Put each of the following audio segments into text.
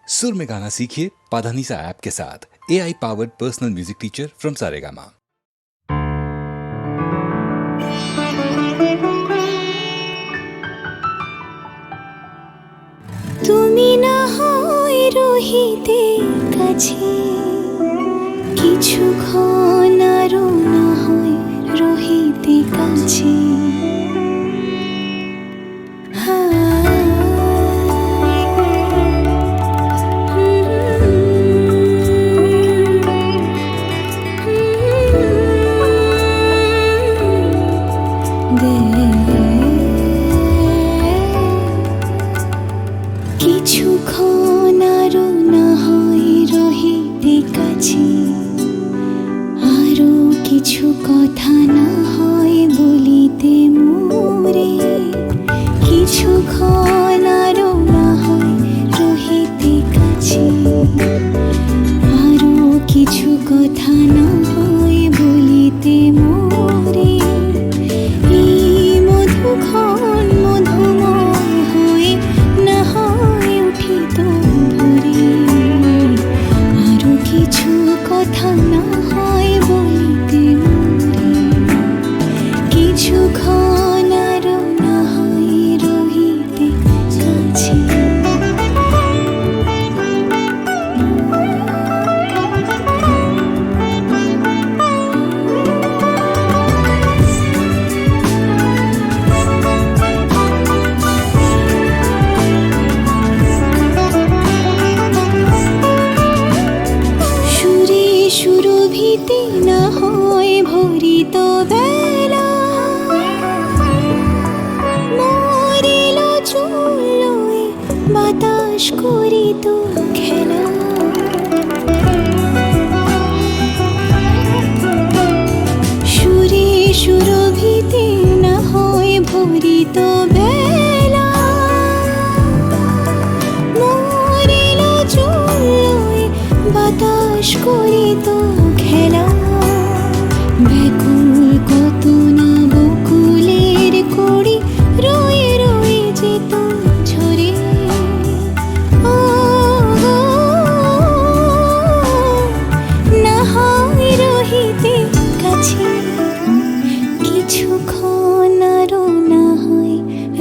सुर में गाना सीखिए पाधानीसा ऐप के साथ। AI powered personal music teacher from Saregama. তুমি না হয় রহিতে কাছে, কিছুক্ষণ আরো না হয় রহিতে কাছে। কিছুক্ষণ আরো না হয় রহিতে কাছে, আরো কিছু কথা না হয় বলিতে মোরে। কিছুক্ষণ আরো না হয় রহিতে কাছে, আরো কিছু কথা না হয় বলিতে মোরে। এই মধুক্ষণ মধুময় হয়ে না হয় উঠিত ভোরে, আরো কিছু কথা না হয় বলিতে মোরে। কিছুক্ষণ আরো না হয় রহিতে কাছে। সুরে সুরভিতে না হয় ভরিত বেলা, মরিল চুলোয় বাতাস করিত খেলা। সুরে সুরভিতে না হয় ভরিত বেলা, মরিল চুলোয় বাতাস করিত খেলা। ব্যাকুল কত না বকুলের কড়ি রয়ে রয়ে যেত ঝরে। ও না হয় রহিতে কাছে, কিছুক্ষণ আরো না হয়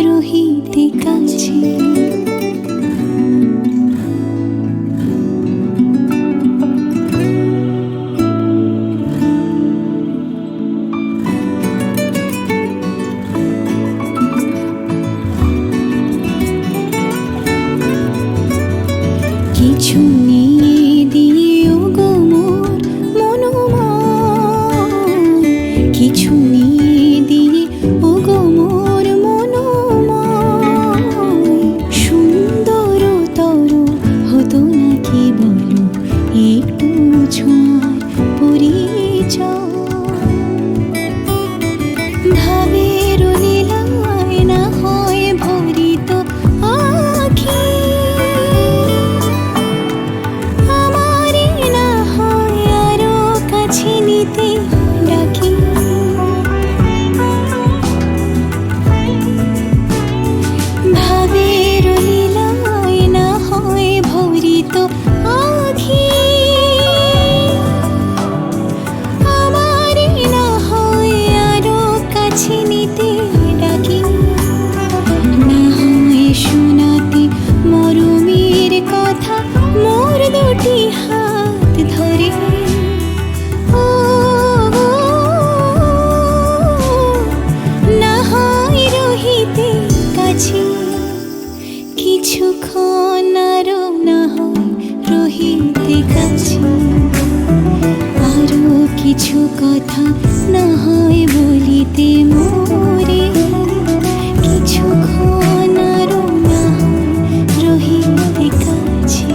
রহিতে কাছে। কিছু নিয়ে দিও গো মোর মনোময়, কিছু নিয়ে দিয়ে ও গো মোর মনোময়। সুন্দর তর হতো নাকি বলো একটু ছোঁয়ার পরিচয়। ভাবের লীলায় না হয় ভরিত আখি, আমারে না হয় আরো কাছে নিতে ডাকি। ভাবের লীলায় না হয় ভরিত আখি, আমারে না হয় আরো কাছে নিতে ডাকি। না হয় শোনাতে মরমের কথা মোর দুটি হাত ধরে। ও না হয় রহিতে কাছে, কিছুক্ষণ আরো না হয় রহিতে কাছে। আরো কিছু কথা না হয় বলিতে মোরে। কিছুক্ষণ আরো না হয় রহিতে কাছে।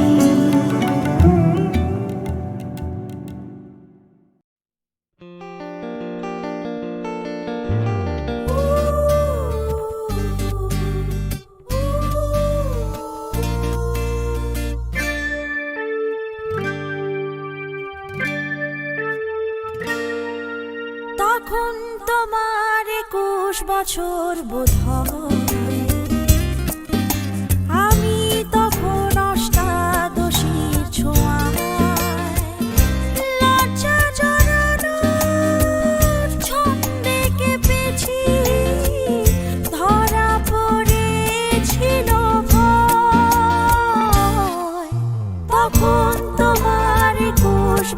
তখন তোমার 21 বছর বোধ হয়, আমি তখন অষ্টাদশ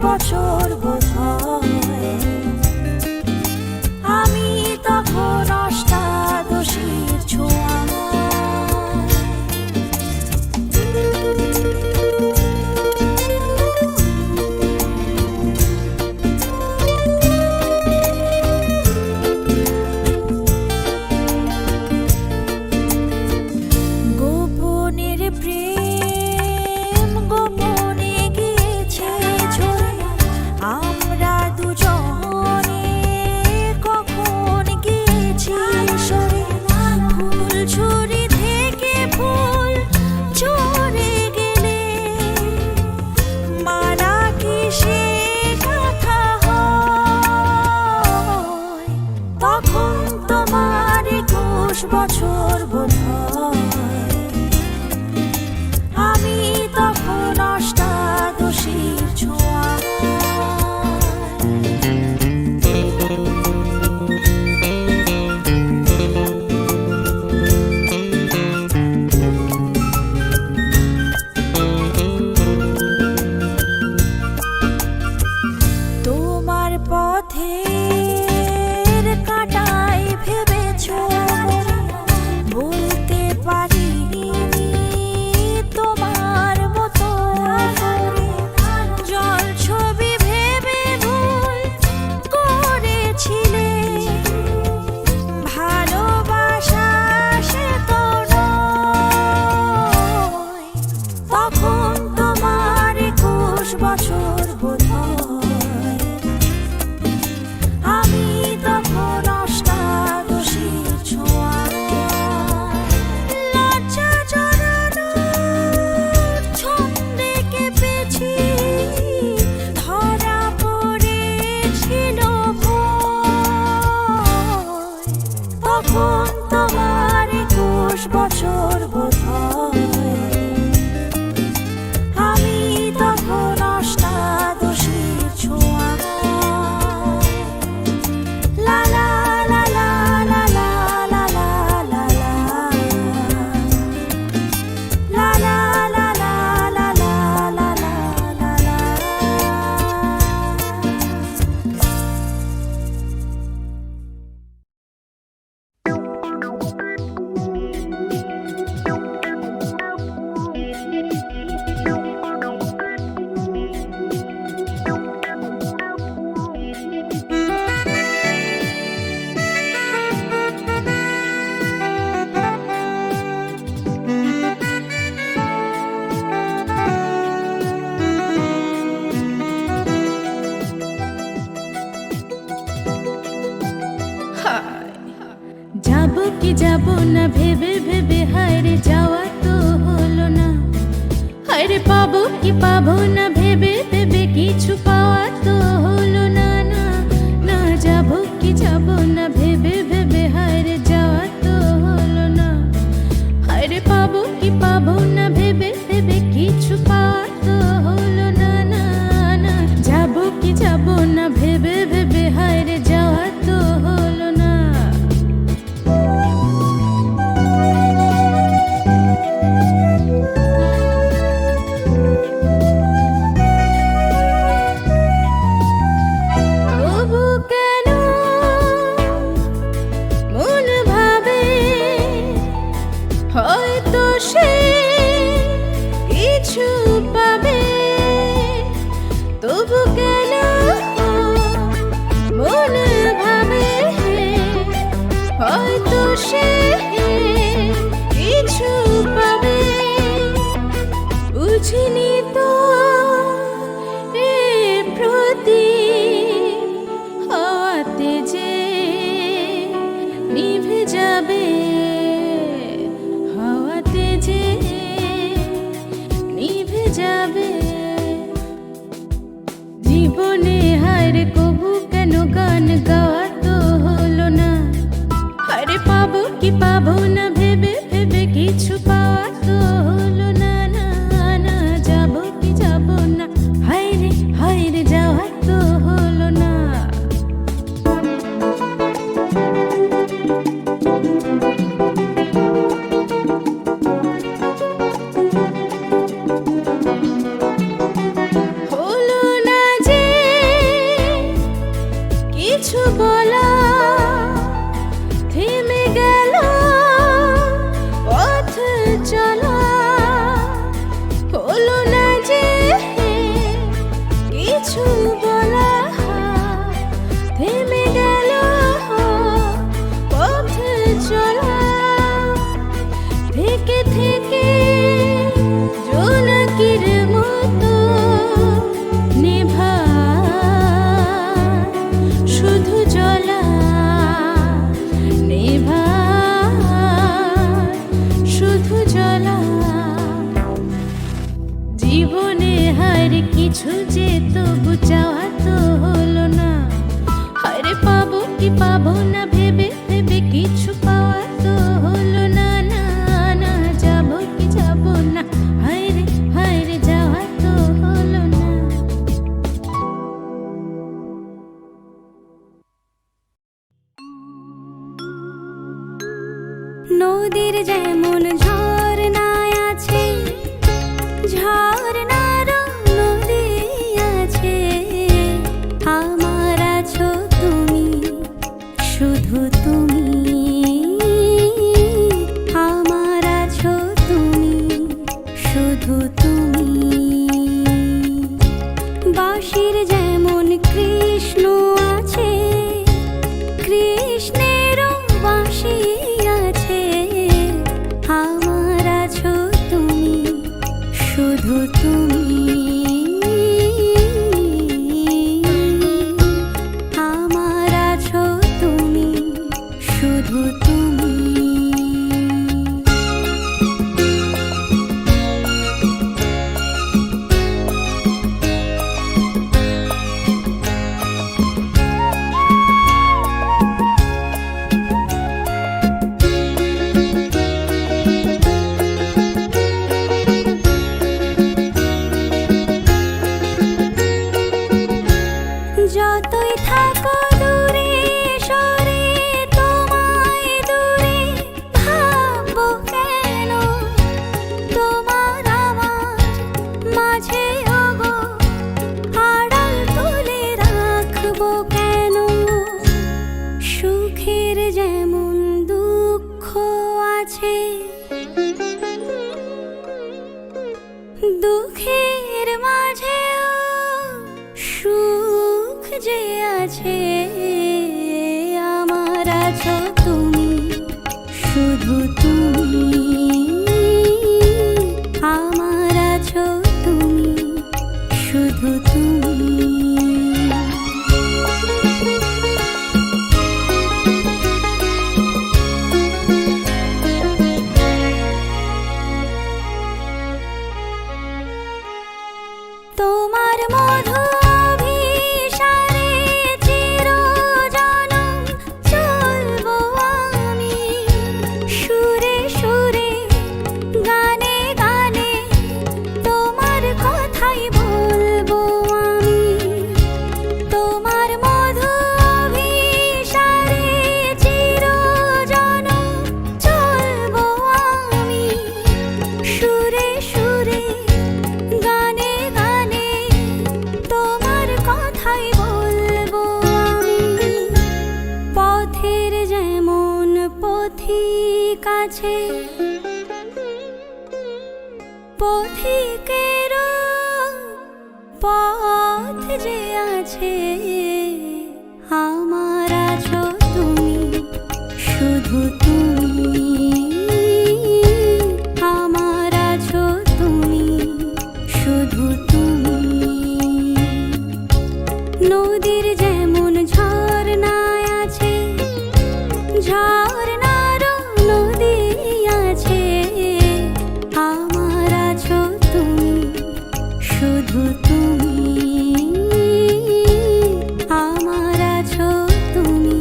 বছর বোধ হয়, আমি তখন অষ্টাদশীর ছোঁয়া। গোপনের প্রেম গোপনে গিয়েছে ঝরে, আমরা দুজনে কখন গিয়েছি সরে। ফুল ছুরি থেকে ফুল ঝরে গেলে মারা কি সে কথা হয়, তখন তোমার 21 বছর বোধ হয়, আমি তখন অষ্টাদশীর ছোঁয়া। তোমার পথের কাঁটায় ভেবেছো বলতে পারিনি তোমার মতো করে। জল ছবি ভেবে ভুল করেছিলে, ভালোবাসা সে তো নয়, তখন তোমার 21 বছর বোধ হয়, আমি তখন অষ্টাদশীর ছোঁয়া। লজ্জা জড়ানো ছন্দে কেঁপেছি, ধরা পড়েছিল ভয়, তখন তোমার 21 বছর বোধ হয়, আমি তখন অষ্টাদশীর ছোঁয়া। লা লা লা লা লা লা লা লা লা লা। লা লা লা লা লা লা লা লা লা লা। যাবো কি যাবো না ভেবে ভেবে হায়রে যাওয়া তো হলো না, হায়রে পাবো কি পাবো না ভেবে ভেবে কিছু পাওয়া তো হলো না। না না যাবো কি যাবো না ভেবে ভেবে হায়রে যাওয়া তো হলো না, হায়রে পাবো কি পাবো না ভেবে ভেবে কিছু পাওয়া তো হলো না। না না যাবো কি যাবো না ভেবে ভেবে হায়রে যাওয়া তো হলো না। তবু কেন মন ভাবে হয়তো সে কিছু পাবে, তবু কেন মন ভাবে হয়তো সে কিছু পাবে। বুঝিনি তো এ প্রতি হাওয়াতে যে নিভে যাবে, হাওয়াতে যে নিভে যাবে। জীবনে হায়রে কবু কেন গান গাওয়া তো হলো না, হায়রে পাবো কি পাবো না ভেবে ভেবে কিছু পাওয়া তো হলো না। না না যাবো কি জীবনে হার কিছু যে তবু চাওয়া তো হলো না। হারে পাবো কি পাবো না ভেবে ভেবে কিছু পাওয়া তো হলো না। না না যাবো কি যাবো না, হায়রে যাওয়া তো হলো না। নদীর যেমন ঝর্ণায় আছে, ঝর্ণারও নদী আছে, আমার আছো তুমি, শুধু তুমি, আমার আছো তুমি, শুধু তুমি। বাঁশির যেমন কৃষ্ণ আছে, কৃষ্ণেরও বাঁশি আছে, আমার আছো তুমি, শুধু তুমি, আমার আছো তুমি, শুধু তুমি। যতই থাকো দূরে সরে, তোমায় দূরে ভাববো কেন, তোমার আমার মাঝে ওগো আড়াল তুলে রাখবো কেন। সুখের যেমন দুঃখ আছে, দুঃখের মাঝেও সুখ যে আছে, আমার আছো তুমি, শুধু তুমি, আমার আছো তুমি, শুধু তুমি। তোমার মধু অভিসারে চিরজনম চলবো আমি, সুরে সুরে গানে গানে তোমার কথাই বলবো আমি। তোমার মধু অভিসারে চিরজনম চলবো আমি, সুরে সুরে গানে গানে তোমার কথাই বলবো আমি। পথের যেমন পথিক আছে, পথিকেরও পথ যে আছে, আমার আছো তুমি, শুধু তুমি, আমার আছো তুমি, শুধু তুমি। নদীর যেমন ঝর্ণায় আছে, ঝর্ণারও নদী আছে, আমার আছো তুমি, শুধু তুমি, আমার আছো তুমি,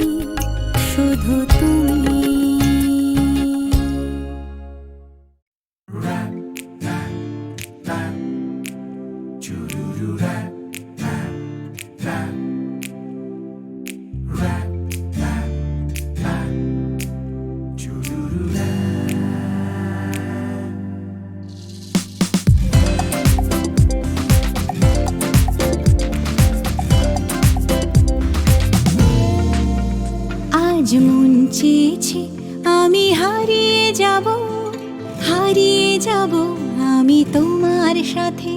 শুধু তুমি। আজ মন চেয়েছে আমি হারিয়ে যাব, হারিয়ে যাব আমি তোমার সাথে।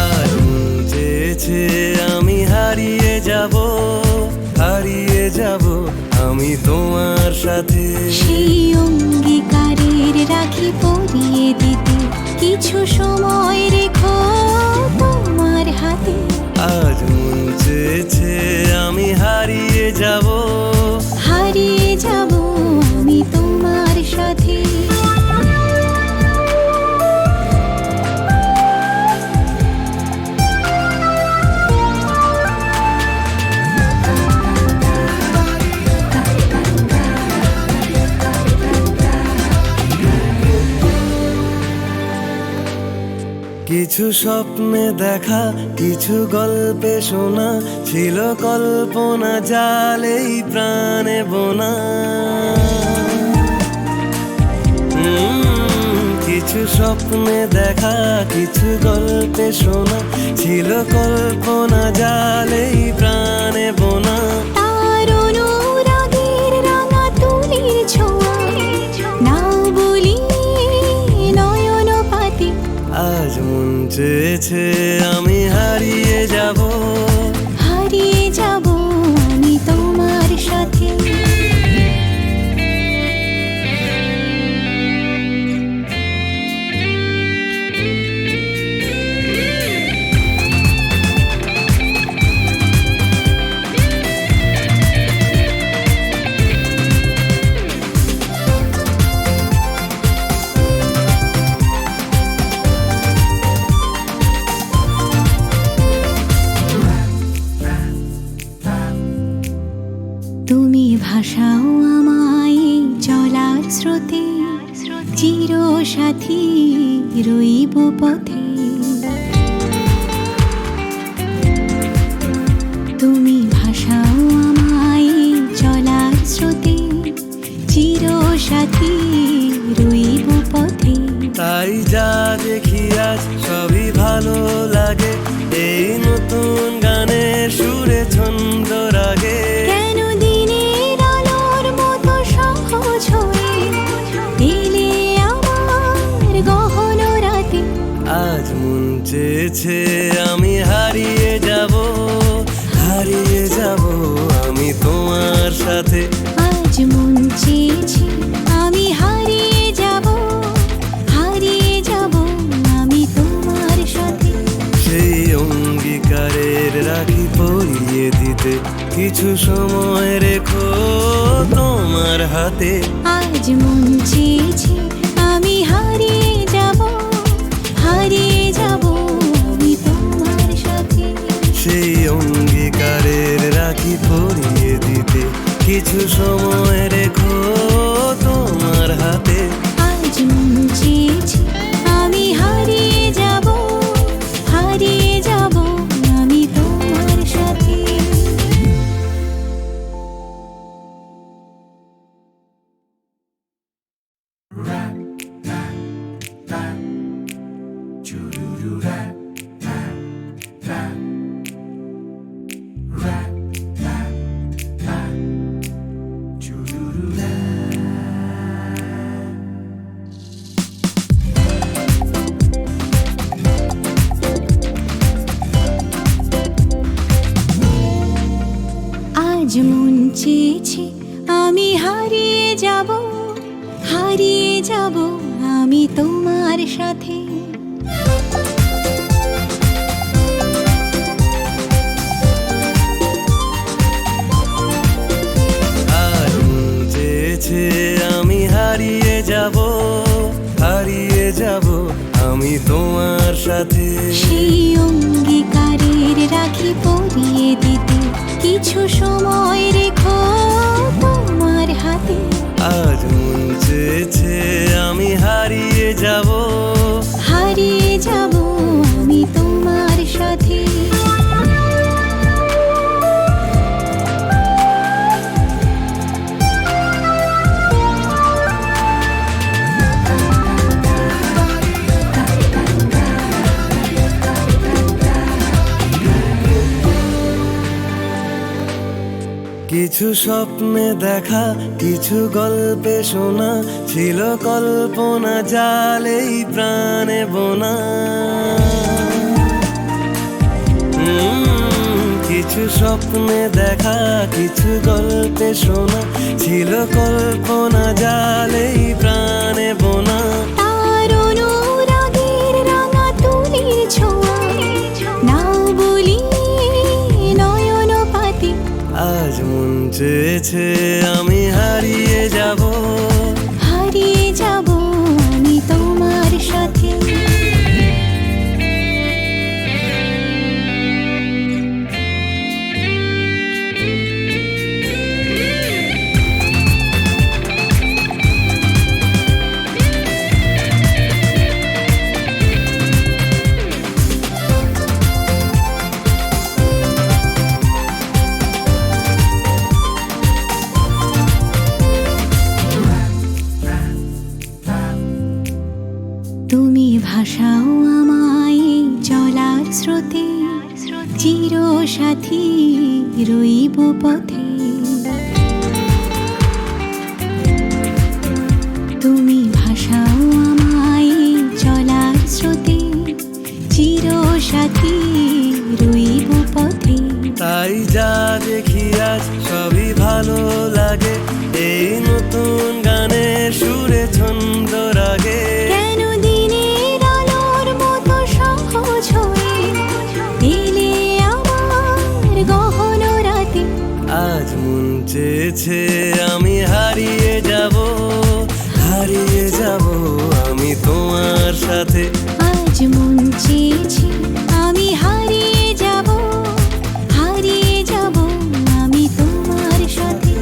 আজ মন চেয়েছে আমি হারিয়ে যাব, হারিয়ে যাব আমি তোমার সাথে। সেই অঙ্গীকারের রাখি পরিয়ে দিতে কিছু সময় রেখো তোমার হাতে। আজ মন চেয়েছে আমি হারিয়ে যাব, কিছু স্বপ্নে দেখা, কিছু গল্পে শোনা, ছিল কল্পনা জালেই প্রাণে বোনা। কিছু স্বপ্নে দেখা, কিছু গল্পে শোনা, ছিল কল্পনা জালেই প্রাণে বোনা। তার অনুরাগের রাঙা তুলির ছোঁয়া, নাও বলি নয়ন পাতি। আজ মন চেয়েছে আমি হারিয়ে যাব, হারিয়ে যাব আমি তোমার সাথে। তুমি ভাসাও আমায় চলার স্রোতে, চির সাথী রইব পথে। তুমি ভাসাও আমায় চলার স্রোতে, চির সাথী রইব পথে। তাই যা দেখি আজ সবই ভালো লাগে, এই নতুন গানের সুরে ছন্দ রাগে। কেন দিনের আলোর মতো সহজ হয়ে এলে আমার গহন রাতে। আজ মন চেয়েছে আমি হারিয়ে যাব, হারিয়ে যাব আমি তোমার সাথে। আজ মন চেয়েছে আমি হারিয়ে যাব, হারিয়ে যাব আমি তোমার সাথে। সেই অঙ্গীকারের রাখি পরিয়ে দিতে কিছু সময় রেখো তোমার হাতে। আজ মন চেয়েছে আমি হারিয়ে যাব, হারিয়ে যাব আমি তোমার সাথে। সেই অঙ্গীকারের রাখি পরিয়ে দিতে কিছু সময় রেখো তোমার হাতে। আজ মন চেয়েছে আমি হারিয়ে যাব, হারিয়ে যাব আমি তোমার সাথে। আজ মন চেয়েছে আমি হারিয়ে যাব, হারিয়ে যাব আমি তোমার সাথে। আজ মন চেয়েছে আমি হারিয়ে যাব, হারিয়ে যাব আমি তোমার সাথে। সেই অঙ্গীকারের রাখি পরিয়ে দিতে কিছু সময় রেখো তোমার হাতে। আজ মন চেয়েছে আমি হারিয়ে যাব, হারিয়ে যাব আমি তোমার সাথে। কিছু স্বপ্নে দেখা, কিছু গল্পে শোনা, ছিল কল্পনা জালেই প্রাণে বোনা। কিছু স্বপ্নে দেখা, কিছু গল্পে শোনা, ছিল কল্পনা জালেই প্রাণে বোনা। তার অনুরাগের রাঙা তুলির ছোঁয়া, নাও বলি নয়ন পাতি। আজ মন চেয়েছে আমি হারিয়ে যাব, হারিয়ে যাব আমি তোমার সাথে। রইব পথে। তুমি ভাষাও আমায় চলার স্রোতে, চির সাথী রইব পথে। তাই যা দেখি আজ সবই ভালো লাগে, এই নতুন গানের সুরে ছন্দ রাগে। কেন দিনের আলোর মতো সহজ হয়ে এলে আমার গহন রাতে। আজ মন চেয়েছে আমি হারিয়ে যাব, হারিয়ে যাব আমি তোমার সাথে। আজ মন চেয়েছে আমি হারিয়ে যাব, হারিয়ে যাব আমি তোমার সাথে।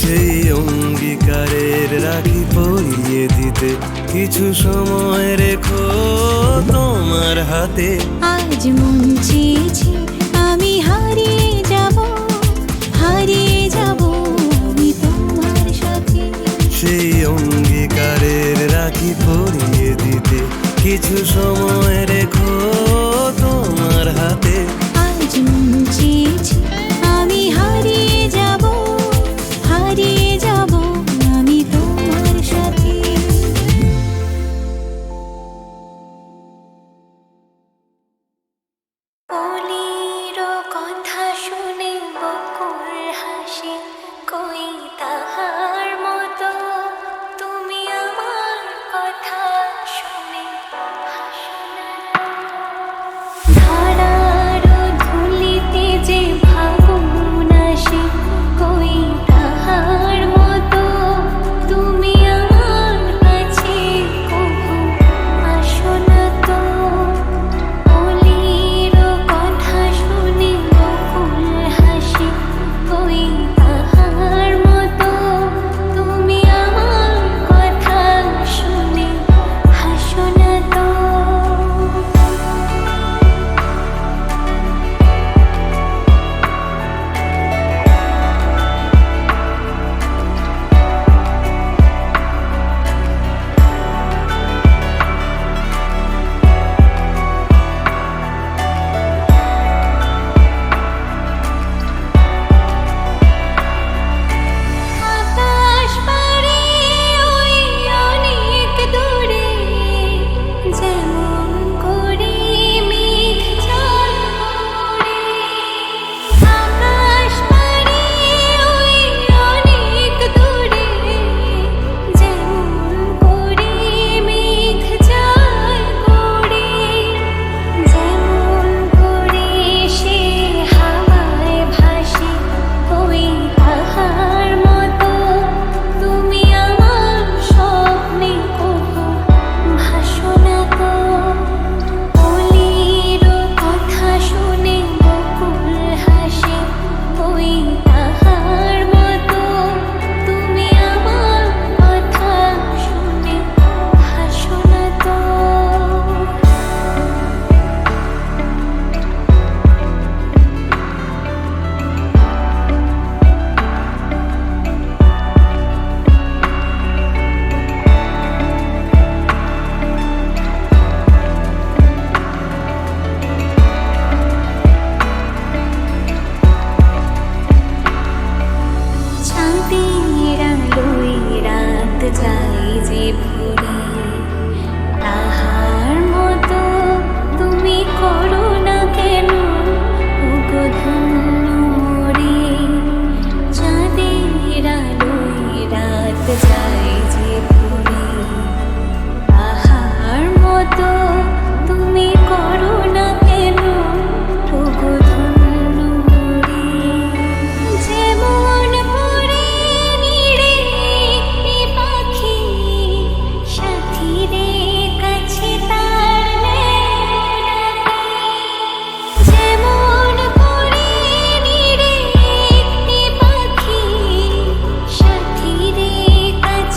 সেই অঙ্গীকারের রাখি পরিয়ে দিতে কিছু সময় রেখো তোমার হাতে। আজ মন চেয়েছে আমি হারিয়ে যাব, হারিয়ে যাব আমি তোমার সাথে। সেই অঙ্গীকারের রাখি পরিয়ে দিতে কিছু সময় রেখো তোমার হাতে। আজ মন চেয়েছে আমি হারিয়ে যাব, হারিয়ে যাব আমি তোমার সাথে। অলির কথা শুনে বকুল হাসে, কই তাহার মতো তুমি আমার কথা শুনে হাসো না। ধারার ধুলিতে যে ভাবন আসে, কই তাহার মতো তুমি আমার কাছে কভু আসো না তো। অলির কথা শুনে বকুল হাসে, কই তাহার মতো তুমি আমার কথা শুনে হাসো না তো। আকাশ পারে ওই অনেক দূরে, যেমন করে মেঘ জল পড়ে। আকাশ পারে ওই অনেক দূরে, যেমন করে মেঘ জল পড়ে। যেমন করে সে হাওয়ায় ভাসে, কই তাহার মতো তুমি আমার স্বপ্নে কভু ভাসো না তো। অলির কথা শুনে বকুল হাসে, কই তাহার মতো তুমি আমার কথা শুনে হাসো না তো। চাঁদের আলোয় রাত যায় যে ভরে, তাহার মতো তুমি করো না কেন ওগো ধন্য মোরে। চাঁদের আলোয় রাত যায় যে ভরে, তাহার মতো তুমি করো না কেন ওগো ধন্য মোরে। যেমন করে নিড়ে পাখি সাথীরে কাছে তার ডাকে। যেমন করে নিড়ে পাখি সাথীরে কাছে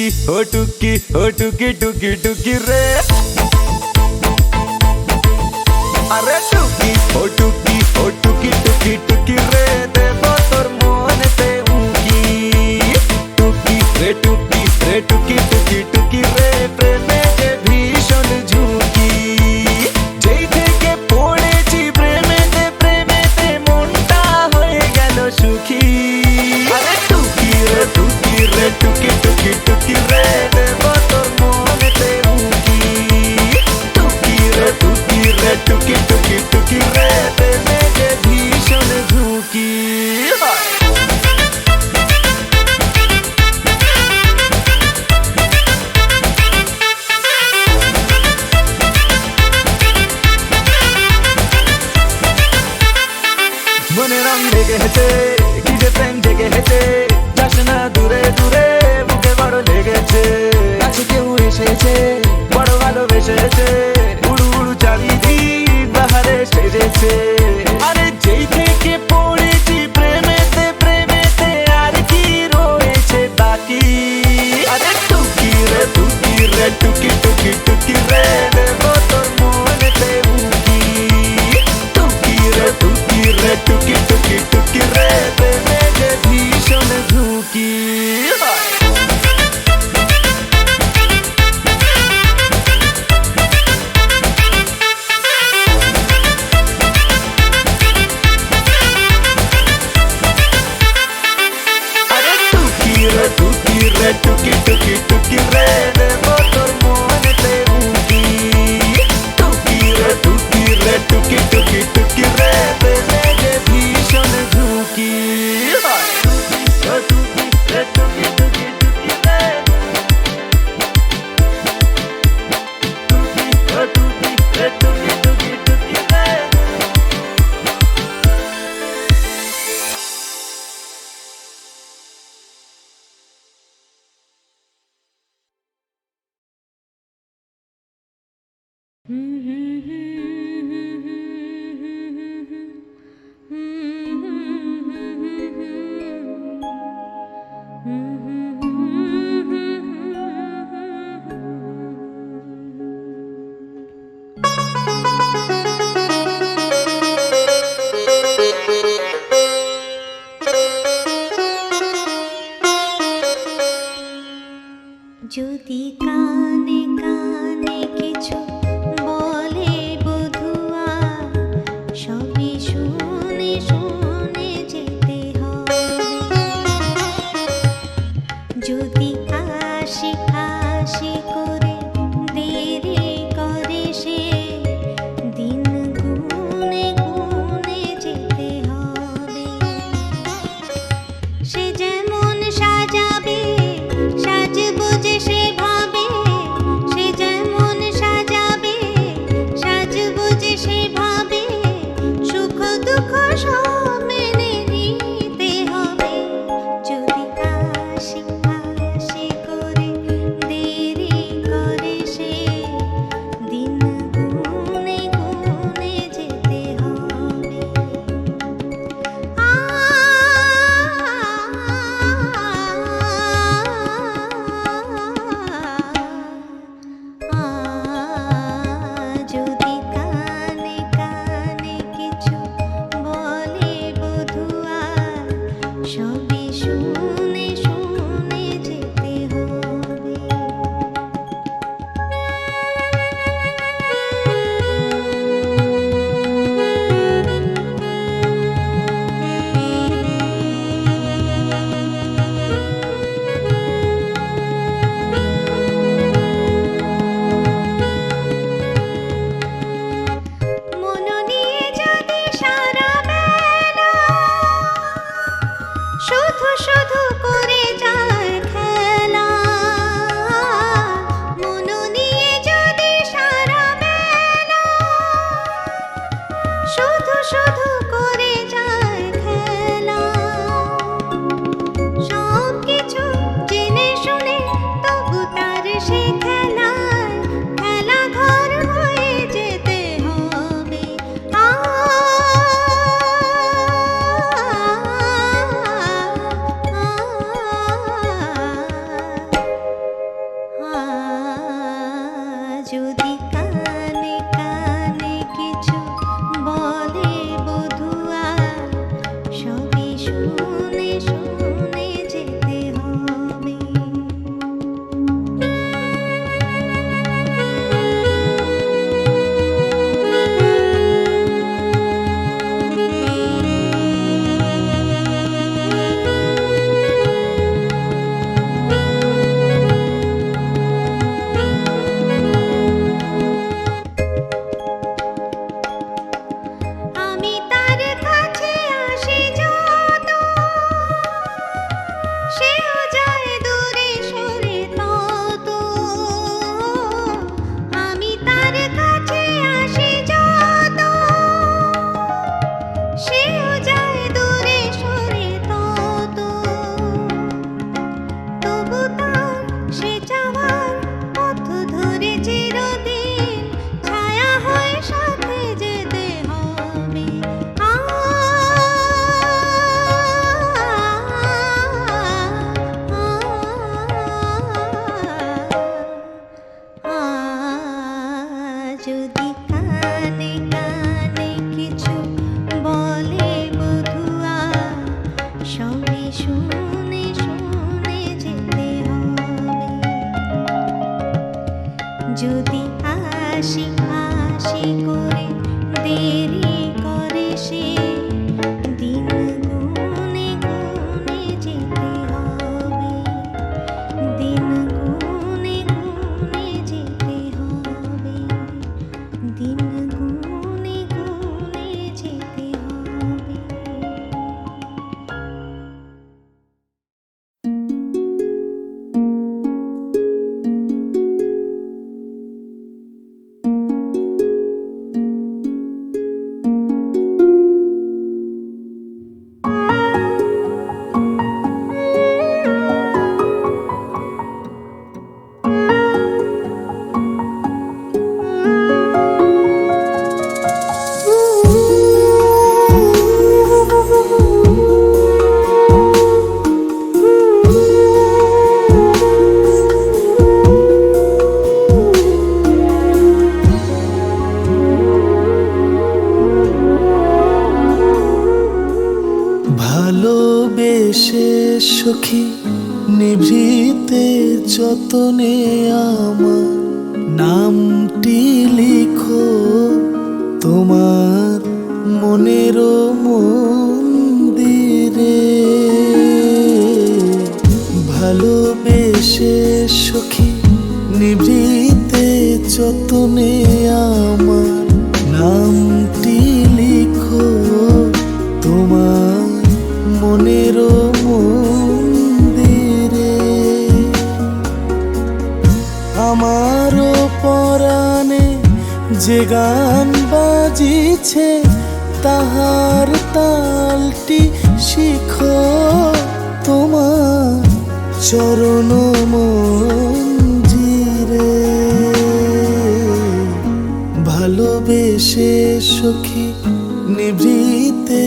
টুকি টুকি টুকি রে আরে টুকি টুকি টুকি টুকি রে দেব তোর মনেতে উকি টুকি রে টুকি টুকি রে প্রেমে যে ভীষণ ঝুঁকি যেই থেকে পড়েছি প্রেমেতে মনটা হয়ে গেল সুখী আরে টুকি রে টুকি টুকি রে দেব তোর মনেতে উকি টুকি রে টুকি টুকি রে প্রেমে যে ভীষণ ঝুঁকি মনে রং লেগে হেছে কি যে প্রেম জেগে হেছে যাস না দূরে দূরে বুকে বড় লেগেছে কাছে কেউ এসেছে বড় ভালোবেসেছে উড়ু উড়ু চারিদিক বাহারে সেজেছে আরে যেই থেকে পড়েছি প্রেমেতে আর কি রয়েছে বাকি আরে টুকি রে টুকি টুকি রে দেব তোর মনেতে উকি টুকি রে টুকি টুকি রে প্রেমে যে ভীষণ ঝুঁকি দেরি করে সে দিন গুনে গুনে যেতে হবে, দিন গুনে গুনে যেতে হবে, দিন গুনে গুনে যেতে হবে। ভালোবেসে সখী নিভৃতে যতনে আমার নামটি লিখো তোমার মনের মন্দিরে। ভালোবেসে সখী নিভৃতে যতনে আমার নামটি লিখো তোমার মনের মন্দিরে। আমারও পরাণে যে গান বাজিছে তাহার তালটি শিখো তোমার চরণ মঞ্জিরে। ভালোবেসে সখী নিভৃতে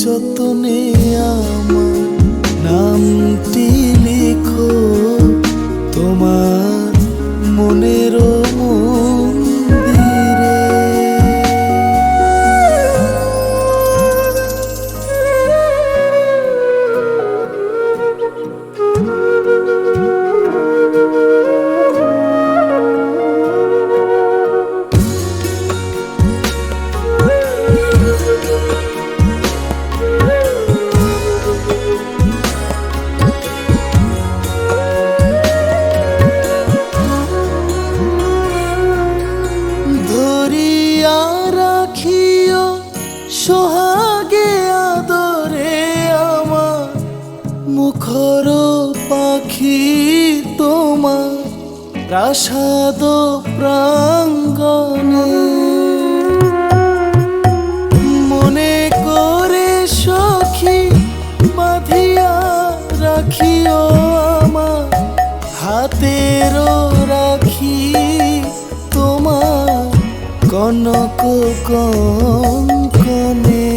যতনে আমার নামটি লিখো তোমার মনের মন্দিরে। ধরিয়া রাখিও সোহাগে আদরে আমার মুখর পাখি তোমার প্রাসাদ প্রাঙ্গণে। মনে করে সখী বাঁধিয়া রাখিও আমার হাতের রাখি তোমার কনক কঙ্কনে।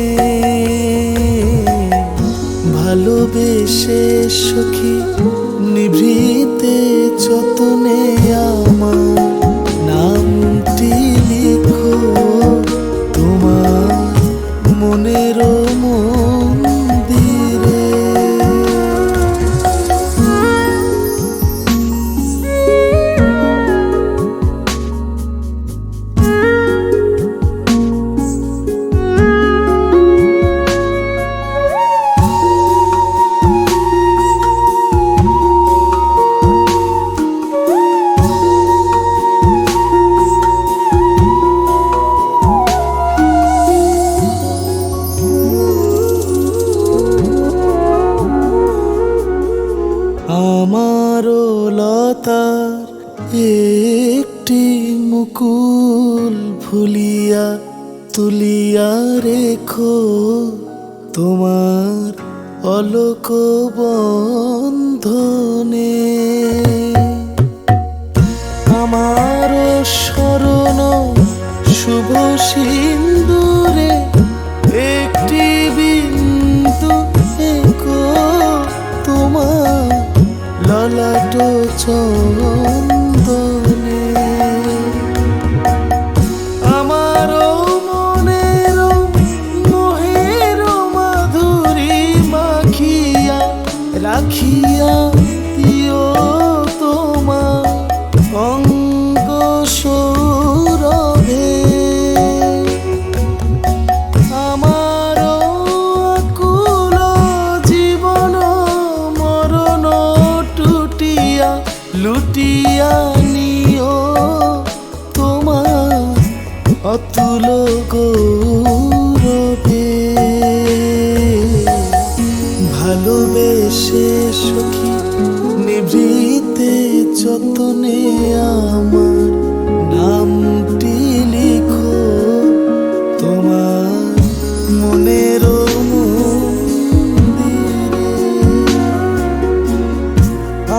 ভালোবেসে সখী নিভৃতে যতনে আমার নামটি লিখো তোমার মনের মন্দিরে। আমারও লতার একটি মুকুল ফুলিয়া তুলিয়া রেখো তোমার অলোক বন্ধনে। আমারও স্মরণ শুভ সিন্দুরে একটি বিন্দু এঁকো তোমার ললাট চন্দনে। আমারও মনের মোহের মাধুরী মাখিয়া রাখিয়া দিও তোমার অঙ্গ সৌরভে। ভালোবেসে সখী নিভৃতে যতনে আমার নামটি লিখো তোমার মনের মন্দিরে।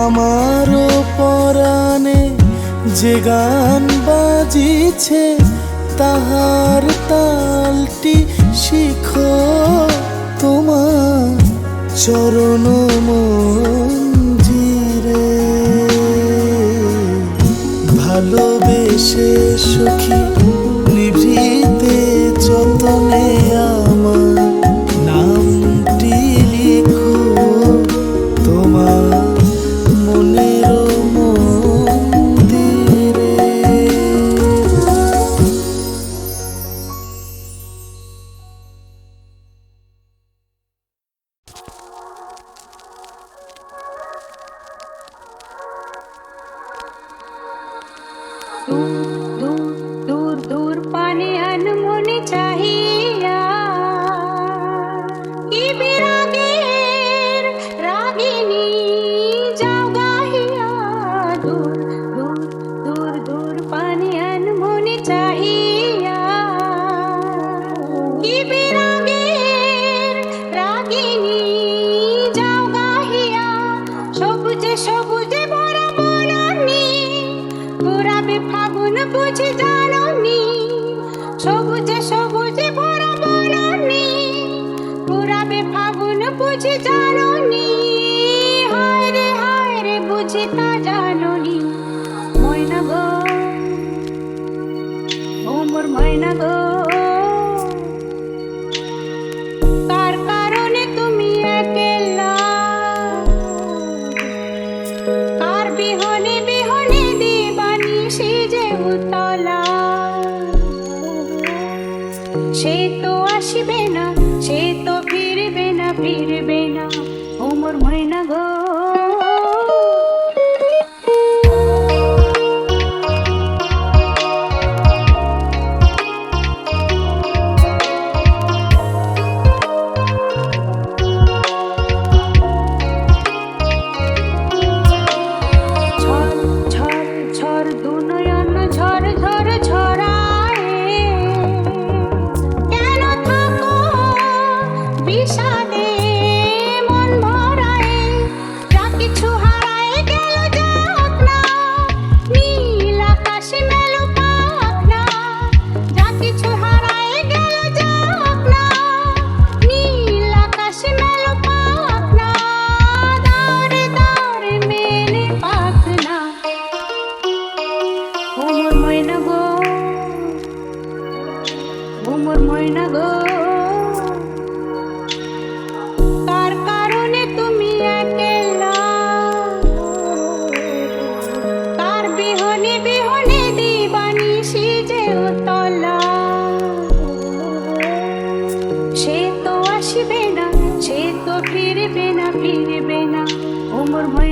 আমারও পরাণে যে গান বাজিছে তাহার তালটি শিখো তোমার চরণ মঞ্জিরে। ভালোবেসে সখী নিভৃতে যতনে আমার নামটি লিখো তোমার মনের মন্দিরে। দূর দূর দূর পানে আনমনে চাহিয়া কি বিরাগের রাগিনী যাও গাহিয়া। দূর দূর দূর দূর পানে আনমনে চাহিয়া কি বিরাগের রাগিনী যাও গাহিয়া। সবুজে সবুজে ভরা বনানী ঘুরাবে ফাগুন বুঝি জাননি। সবুজে সবুজে ভরা বনানী ঘুরাবে ফাগুন বুঝি জাননি। হায় রে বুঝি তা জাননি। ময়না গো ও মোর ময়না গো, কার কারণে তুমি একলা, কার বিহনে বিহনে দিবানিশি যে উতলা। সে তো আসিবে না, সে তো ফিরবে না, ফিরবে না ও মোর ময়না গো। ঝড় ঝড় ঝড় দু নয়ন ঝড় ঝড় ঝরায়, কেন থাকো বিষাদে মন ভরায়। যা কিছু হারায় গেল যাক না, নীল আকাশে মেলো পাক না। যা কিছু হারায় গেল যাক না, নীল আকাশে মেলো পাক না। দাওরে দাওরে মেলে পাক না ও মোর ময়না গো, ও মোর ময়না গো। কার কারণে তুমি একলা, কার বিহনে বিহনে দিবানিশি যে উতলা। সে তো আসিবে না, সে তো ফিরবে না, ফিরবে না ও মোর ময়না